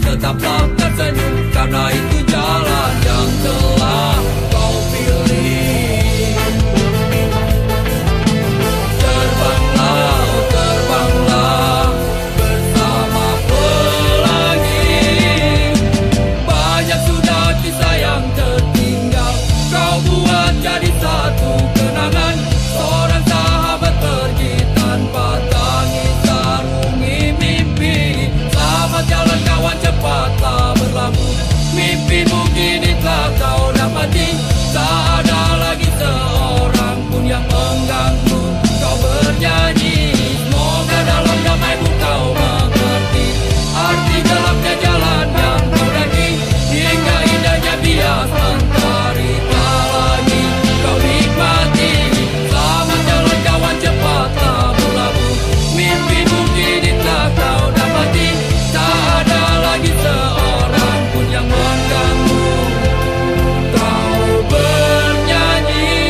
Tetaplah tersenyum, karena itu jalan yang telah kau pilih. Terbanglah, oh terbanglah bersama pelangi. Banyak sudah kisah yang tertinggal, kau buat jadi satu kenangan. Seorang sahabat pergi tanpa tangis sarungi mimpi. Selamat jalan kawan, cepatlah berlabuh. Mimpimu kini telah kau dapati. Tak ada lagi seorang pun yang mengganggu kau bernyanyi. Semoga dalam damaimu kau mengerti arti gelapnya jalan yang kau daki. Hingga indahnya bias mentari tak lagi kau nikmati. Selamat jalan kawan, cepatlah berlabuh. Mimpimu kini telah kau dapati. Tak ada lagi seorang pun yang mengganggu kau bernyanyi.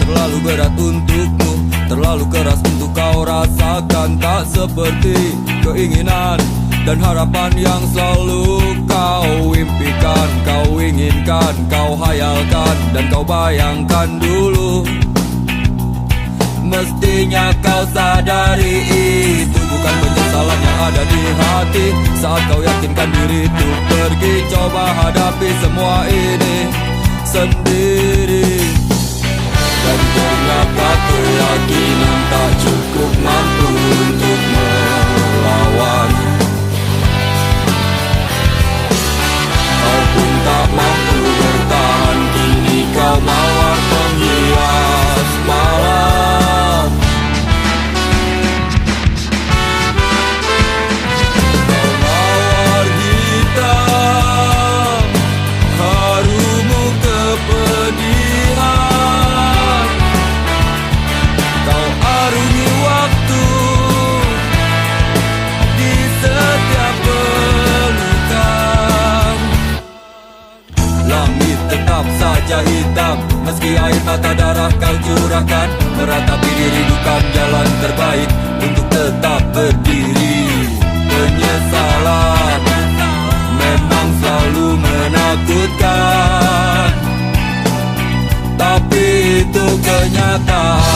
Terlalu berat untukmu, terlalu keras untuk kau rasakan. Tak seperti keinginan dan harapan yang selalu kau impikan. Kau inginkan, kau hayalkan, dan kau bayangkan dulu. Mestinya kau sadari itu bukan penyesalan yang ada di hati. Saat kau yakinkan diri untuk pergi, coba hadapi semua ini sendiri. Dan ternyata keyakinan tak cukup mampu untuk melawan. Kau pun tak mampu bertahan, kini kau mawar penghias malam. Kau mawar hitam, harumu kepedihan. Kau arungi waktu di setiap pelukan. Langit tetap saja hitam, meski air mata darah kau curahkan. Meratapi diri bukan jalan terbaik untuk tetap berdiri. Penyesalan memang selalu menakutkan, tapi itu kenyataan.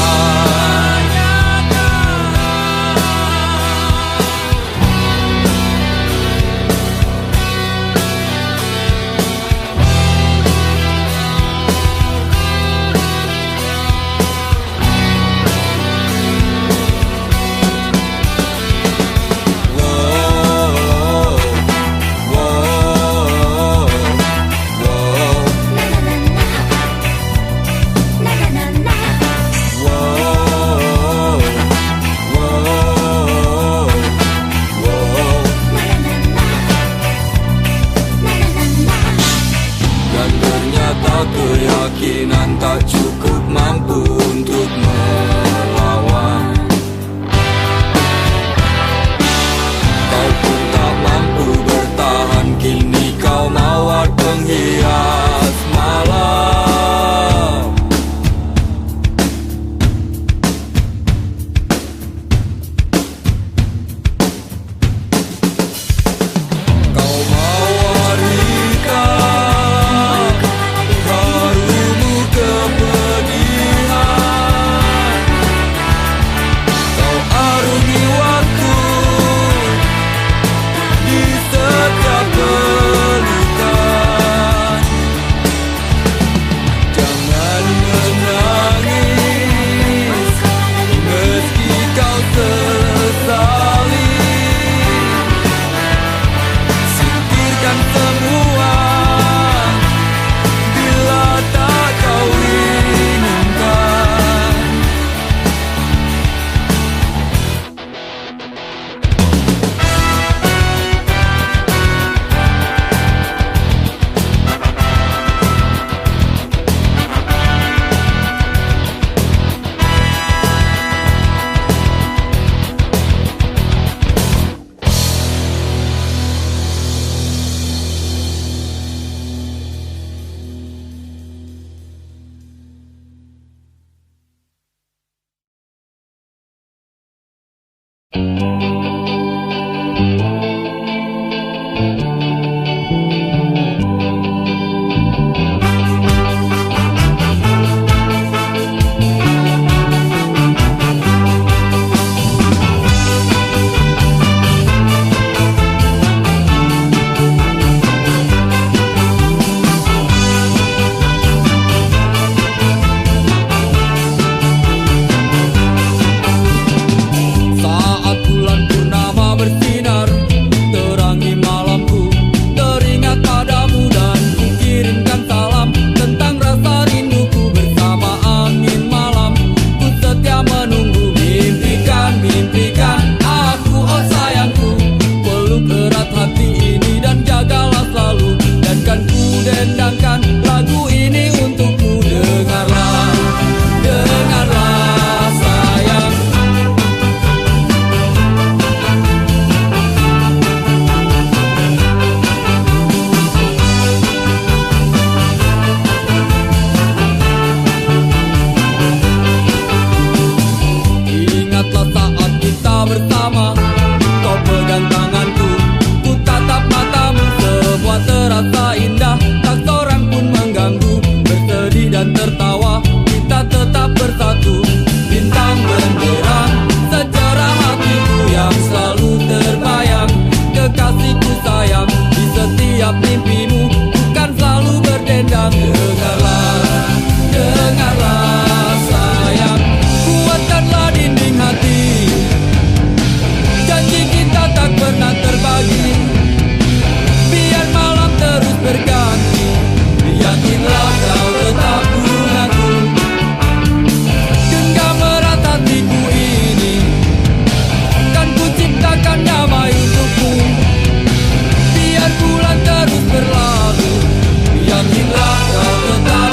Dendangkan lagu ini untukmu. Dengarlah, dengarlah sayang. Ingatlah saat kita bersama, kau pegang tanganku, ku tatap matamu, semua terasa indah. Dan tertawa, kita tetap bersatu. Bintang benderang, sejarah hatiku yang selalu terbayang. Kekasihku sayang, di setiap mimpimu bukan selalu berdendang. Dengarlah, dengarlah sayang, kuatkanlah dinding hati. Janji kita tak pernah terbagi, biar malam terus berganti. Yakinlah kau tetap denganku, genggam erat hatiku ini, kan ku ciptakan damai untukmu. Biar bulan terus berlalu, yakinlah kau tetap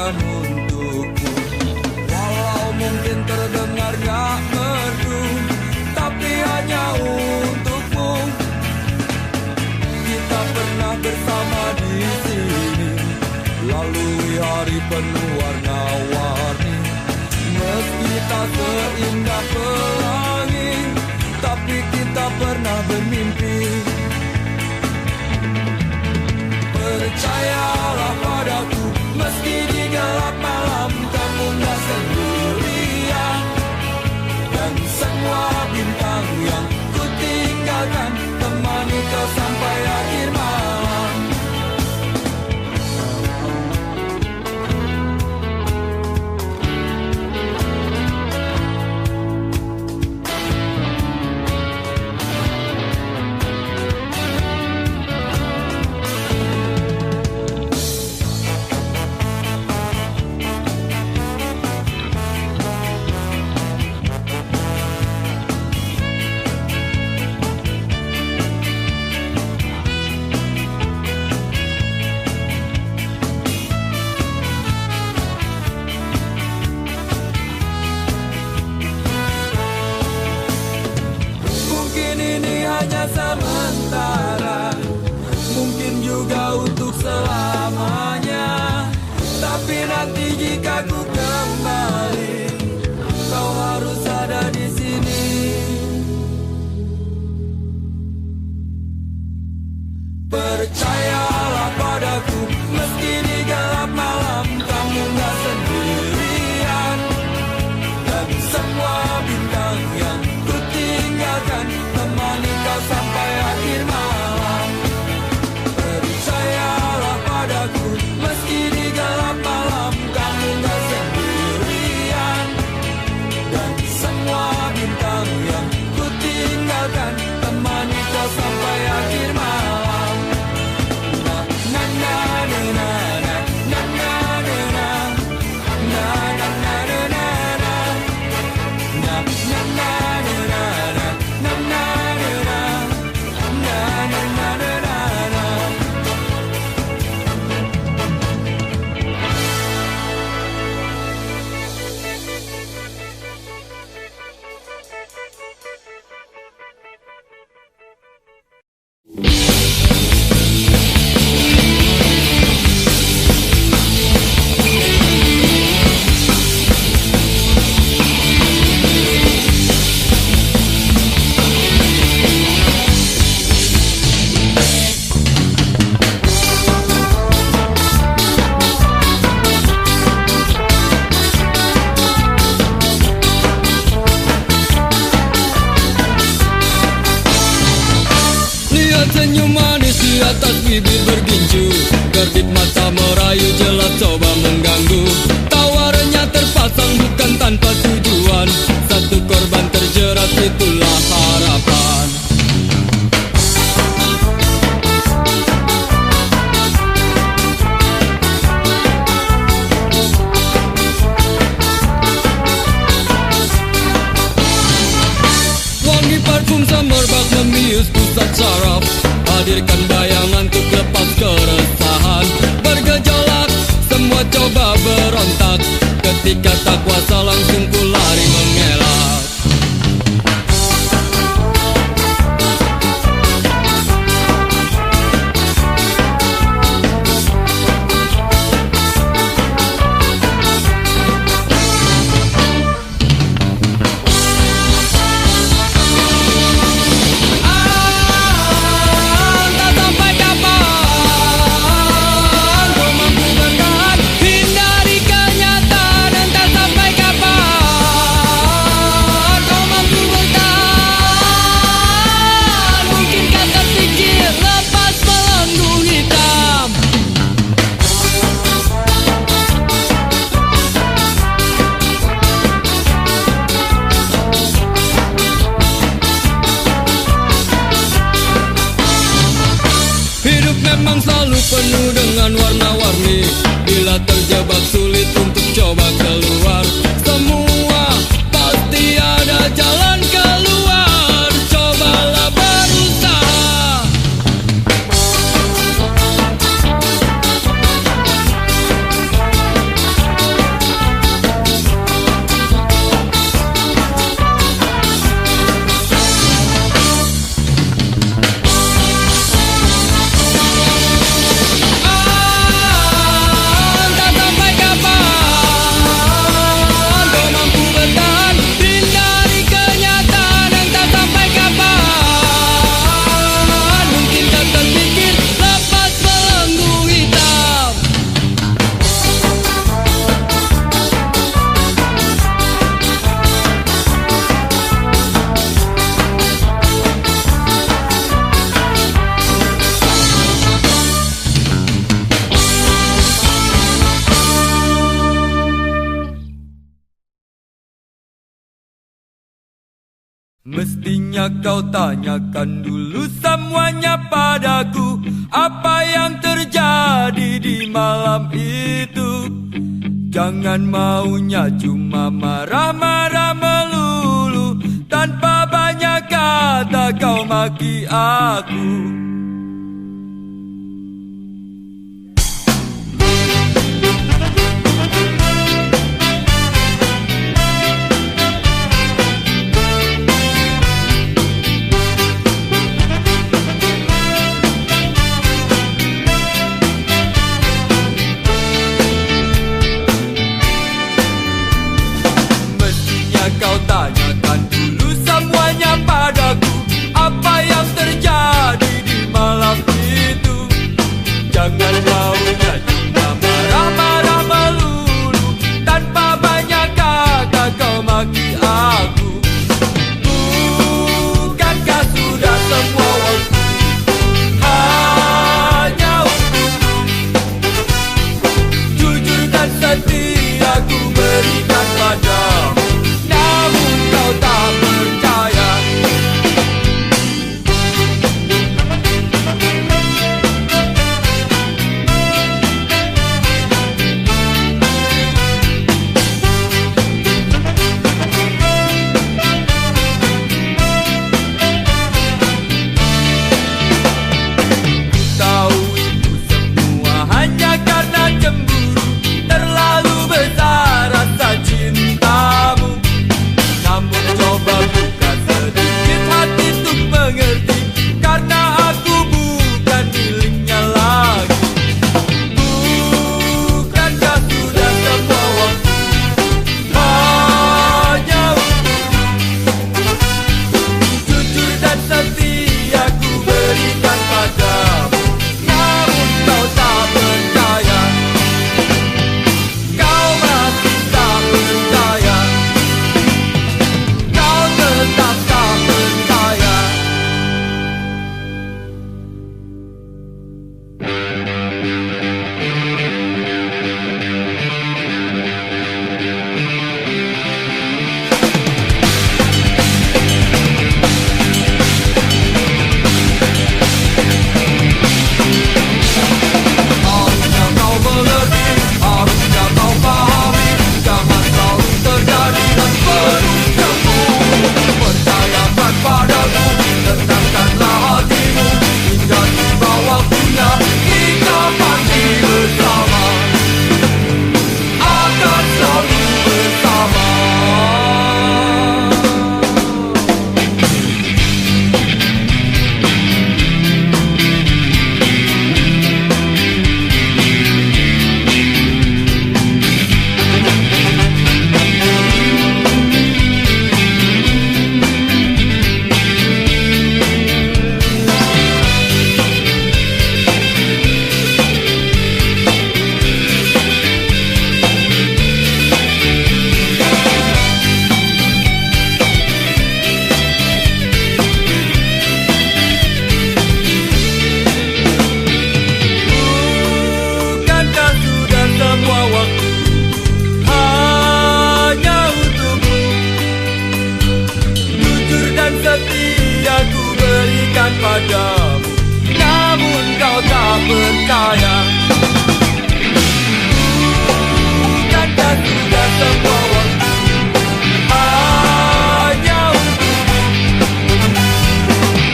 bukan untukmu. Walau mungkin terdengar gak merdu, tapi hanya untukmu. Kita pernah bersama di sini, lalui hari penuh warna-warni. Meski tak seindah pelangi, tapi kita pernah bermimpi. Percayalah padaku, meski di gelap malam kamu gak sendirian. Dan semua bintang yang ku tinggalkan temani kau sampai akhir malam. Hanya sementara, mungkin juga untuk selamanya. Tapi nanti jika ku kembali, kau harus ada di sini. Percayalah padaku, meski di gelap malam kamu gak sendirian. Dan semua bintang yang ku tinggalkan temani kau sampai akhir malam. Percayalah padaku, meski di gelap malam kamu gak sendirian. Dan semua bintang yang ku tinggalkan temani kau sampai akhir malam. Na na na na na na na na na na na na na na na na senyum manis di atas bibir berginju, kedip mata merayu jelas coba mengganggu. Tawarannya terpasang bukan tanpa tujuan, satu korban terjerat itulah harapan. Wangi parfum semerbak membius pusat saraf, hadirkan bayangan untuk lepas keresahan. Bergejolak, semua coba berontak, ketika tak kuasa langsung ku lari mengelak. Memang selalu penuh dengan warna-warni, bila terjebak sulit untuk coba keluar. Semua pasti ada jalan keluar, cobalah berusaha. Mestinya kau tanyakan dulu semuanya padaku, apa yang terjadi di malam itu. Jangan maunya cuma marah-marah melulu, tanpa banyak kata kau maki aku. Kau tanyakan dulu semuanya padaku, apa yang terjadi di malam itu. Jangan maunya cuma marah-marah melulu, tanpa banyak kata kau maki aku. Bukankah sudah semua waktu hanya untukmu? Jujur dan setia ku berikan padamu, kau tak percaya. Ku tahu itu semua hanya karena cemburu, terlalu besar rasa cintamu. Namun coba buka sedikit hati untuk mengerti, karena aku bukan miliknya lagi. Bukankah sudah semua waktu hanya untukmu? Jujur dan setia ku berikan padamu, namun kau tak percaya. Kau masih tak percaya, tetap tak percaya. Harusnya kau mengerti, harusnya kau pahami, jangan selalu terjadi dan penuh cemburu. Percayakan padaku, tenangkanlah hatimu, hingga tiba waktunya kita pasti bersama, akan selalu bersama. Bukankah sudah semua waktu hanya untukmu? Jujur dan setia ku berikan padamu, namun kau tak percaya. Bukankah sudah semua waktu hanya untukmu?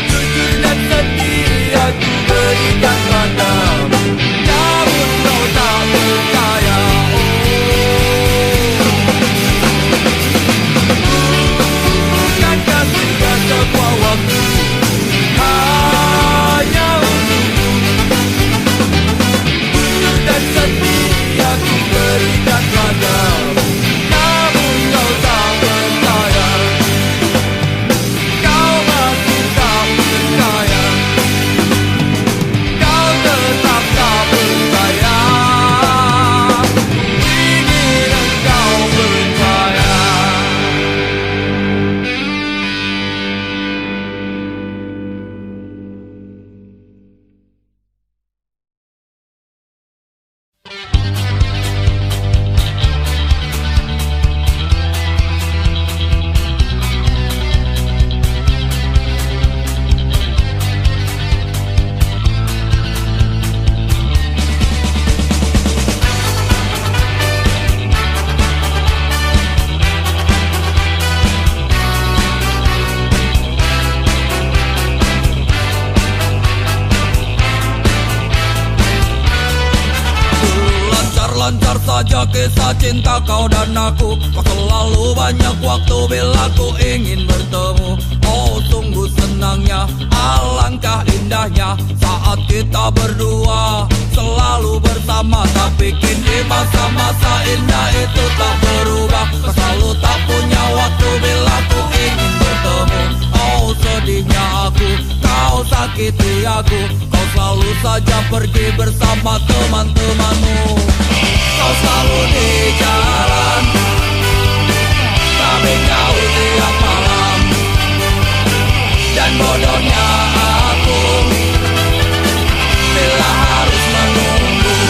Jujur dan setia ku berikan padamu, namun kau tak percaya. Bukankah sudah semua waktu hanya untukmu? lancar saja kisah cinta kau dan aku. Kau selalu banyak waktu bila ku ingin bertemu. Oh sungguh senangnya, alangkah indahnya saat kita berdua selalu bersama. Tapi kini masa-masa indah itu tak berubah. Kau selalu tak punya waktu bila ku ingin bertemu. Oh sedihnya aku, kau sakiti aku. Kau selalu saja pergi bersama teman-temanmu. Kau selalu di jalan, tapi kau tiap malam. Dan bodohnya aku bila harus menunggu.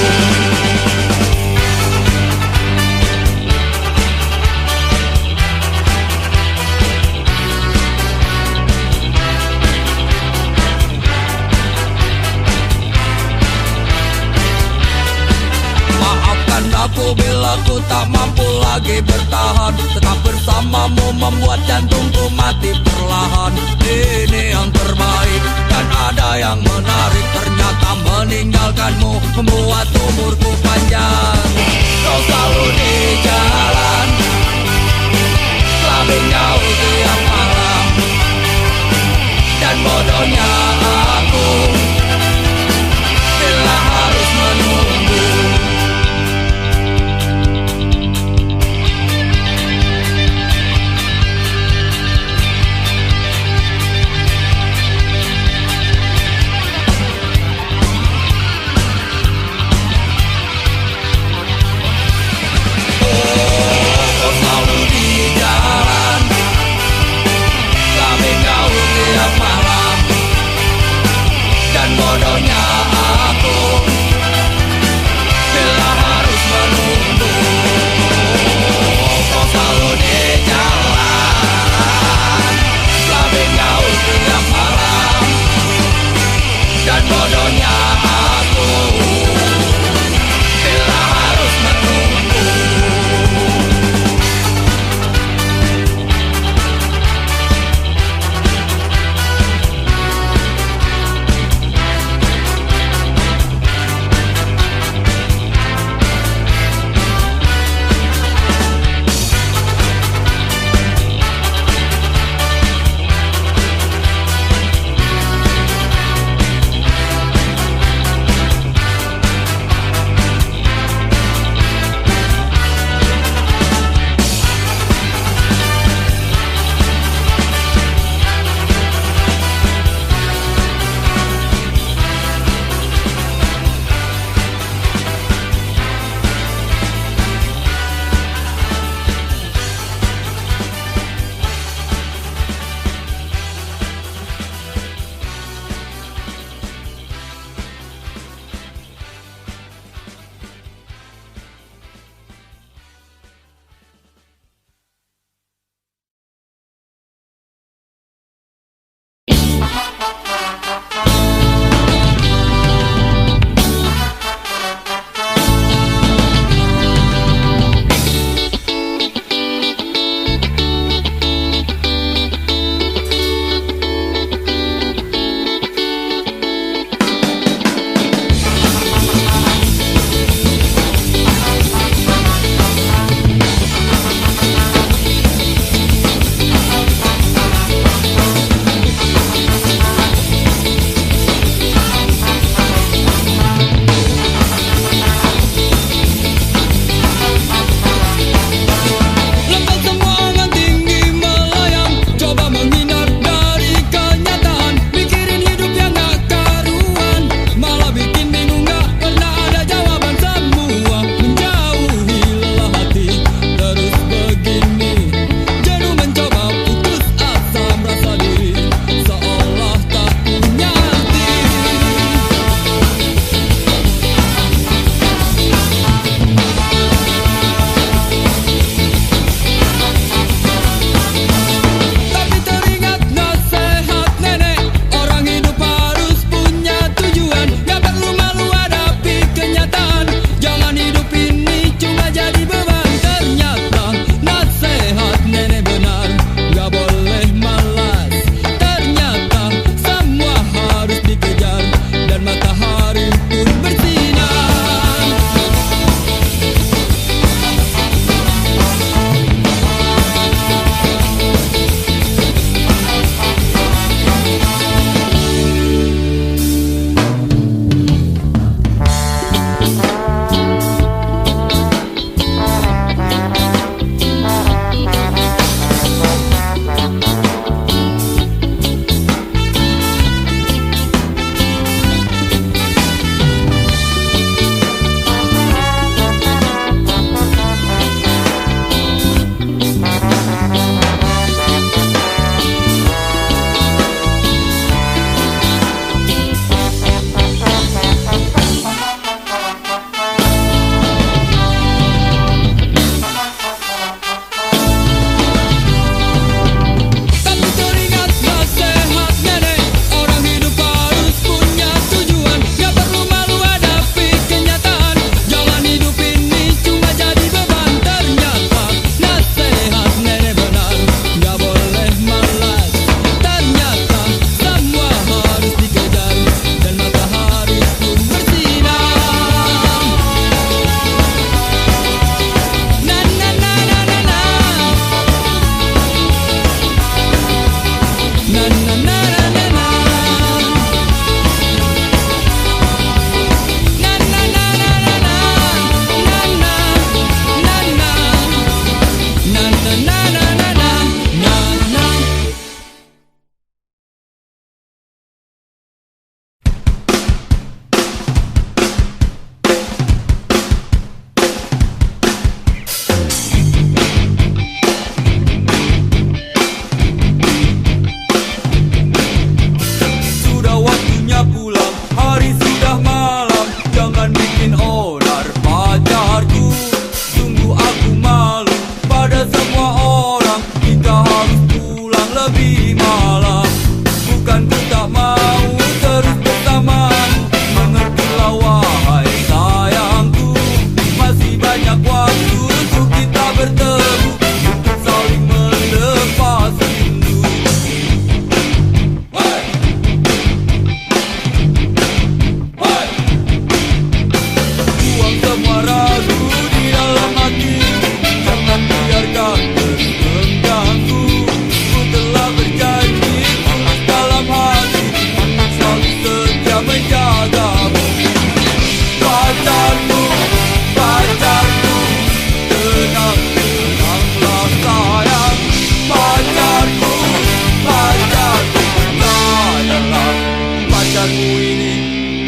Maafkan aku bila ku tak mampu lagi bertahan. Tetap bersamamu membuat jantungku mati perlahan. Ini yang terbaik dan ada yang menarik. Ternyata meninggalkanmu membuat umurku panjang. Kau selalu di jalan, tapi kau tiap malam. Dan bodohnya aku bila harus menunggu. Bodohnya aku bila harus menunggu. Kau selalu di jalan, tapi kau tiap malam. Dan bodohnya aku bila harus menunggu.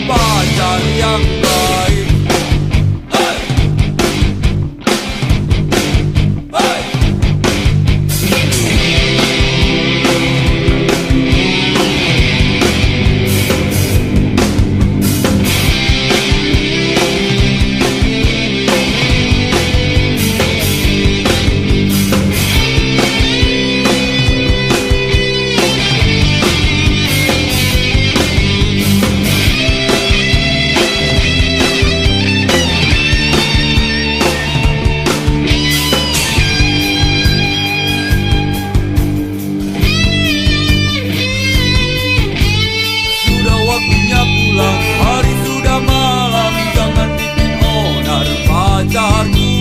pacar yang baik. Hey! Hey! Sudah waktunya pulang, hari sudah malam, jangan bikin onar pacarku.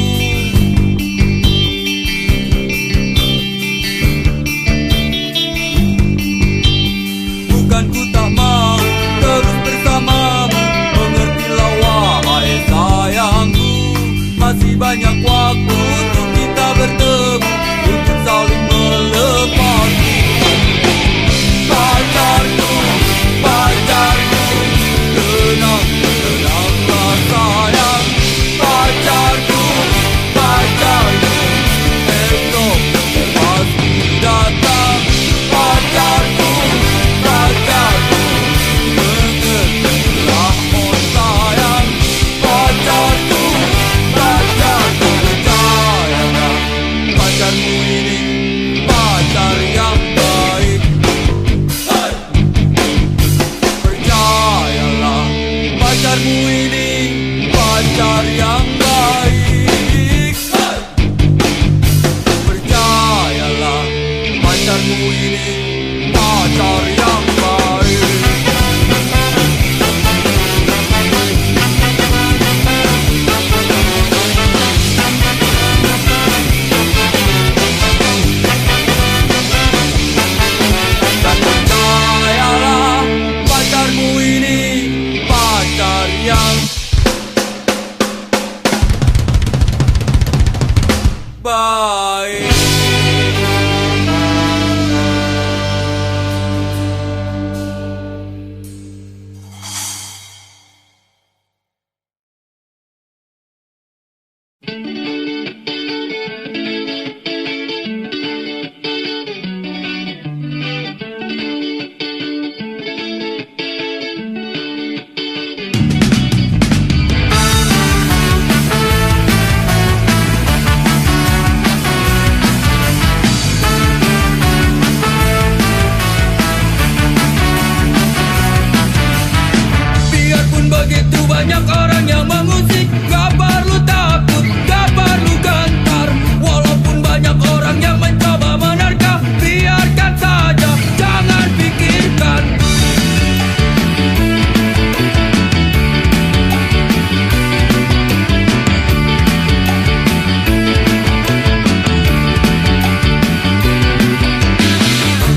Bukan ku tak mau terus bersamamu, mengertilah wahai sayangku. Masih banyak waktu untuk kita bertemu, untuk saling melepas. Pacarku, pacarku, tenang, tenanglah sayang. Pacarku, pacarku, esok pasti datang. Pacarku, pacarku, mengertilah oh sayang. Pacarku, pacarku, percayalah, pacarmu ini pacar yang baik. Hey! Percayalah, pacarmu ini pacar yang baik. Hey! Percayalah, pacarmu ini pacar yang baik. Dan percayalah, pacarmu ini pacar yang baik. Biarpun begitu banyak orang yang mengusik, gak perlu takut, gak perlu gentar. Walaupun banyak orang yang mencoba menerka, biarkan saja, jangan pikirkan.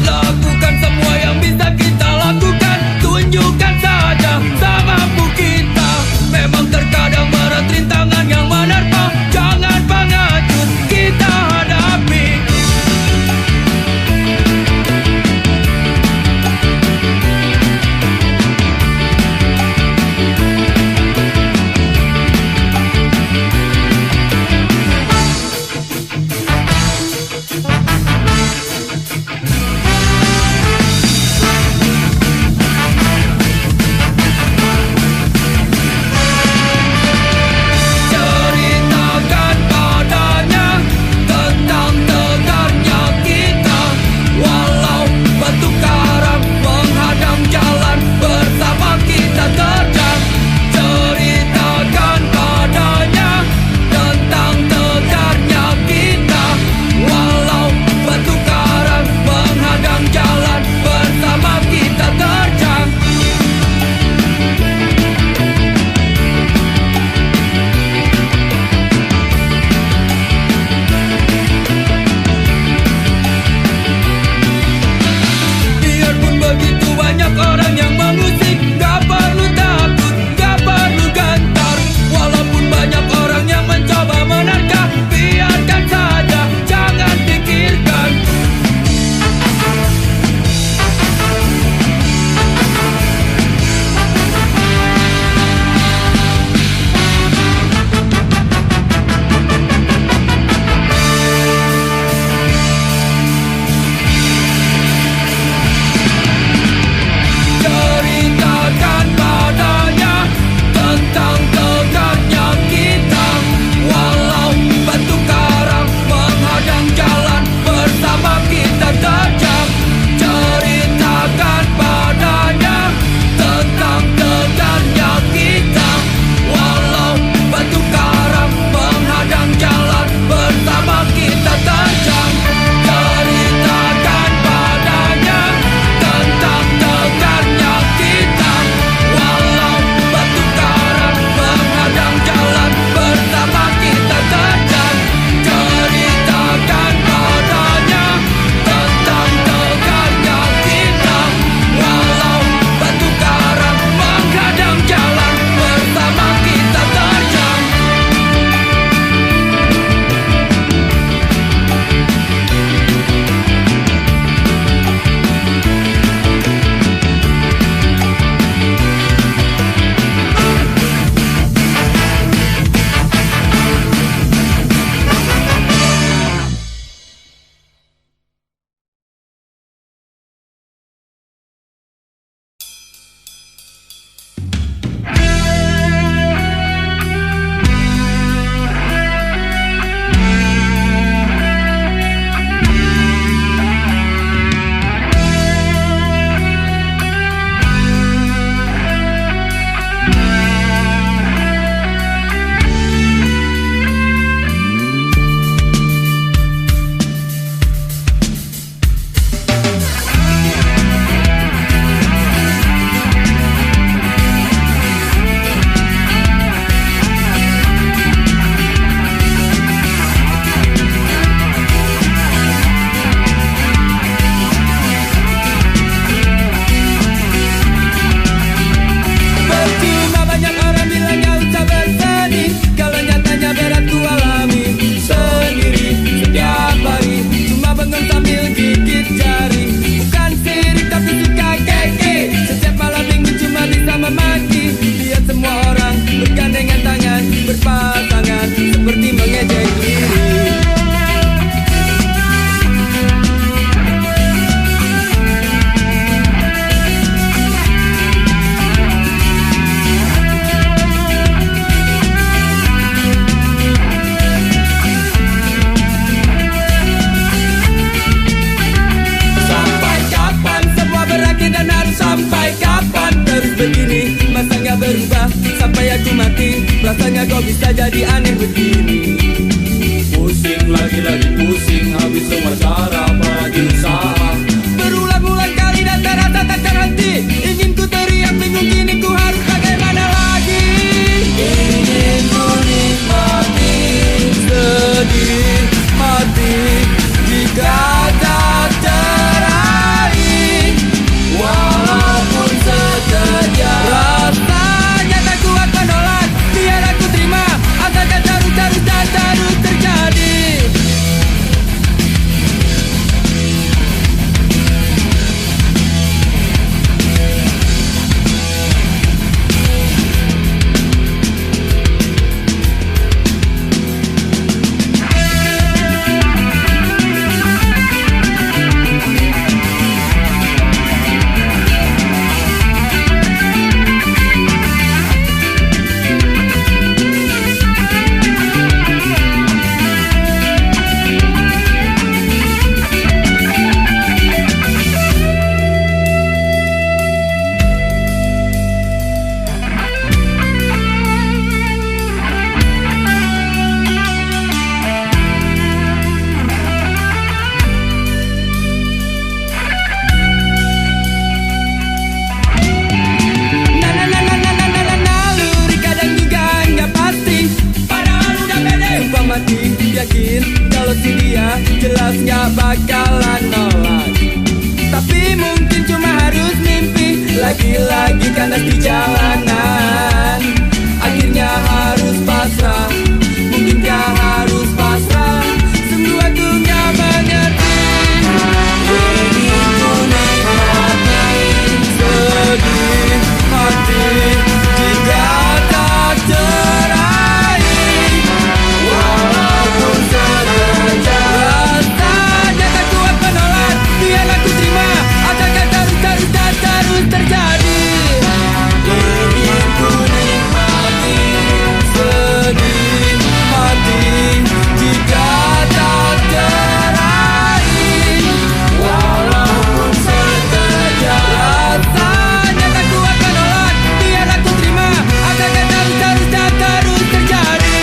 Lakukan semua yang bisa kita lakukan, tunjukkan saja semampu kita. Memang terkadang bisa jadi aneh begini? Pusing lagi pusing, habis semua cara apalagi usaha. Berulang-ulang kali dan terasa tak terhenti. Ingin ku teriak bingung kini ku harus bagaimana lagi. Ingin ku nikmati sedih hati jika tak teraih, walaupun sekejap. Rasanya tak kuat menolak, biar aku terima, asalkan terus dan terus terjadi. Yakin kalau si dia jelas gak bakalan nolak, tapi mungkin cuma harus mimpi lagi-lagi kandas di jalanan. Akhirnya harus pasrah, mungkin gak harus pasrah. Sungguh aku gak mengerti. Ingin ku nikmati sedih hati jika tak teraih, walaupun sekejap. Rasanya tak kuat menolak, biar aku terima, asalkan terus dan terus terjadi. Ingin ku nikmati sedih hati jika tak teraih, walaupun sekejap. Rasanya tak kuat menolak, biar aku terima, asalkan terus dan terus terjadi.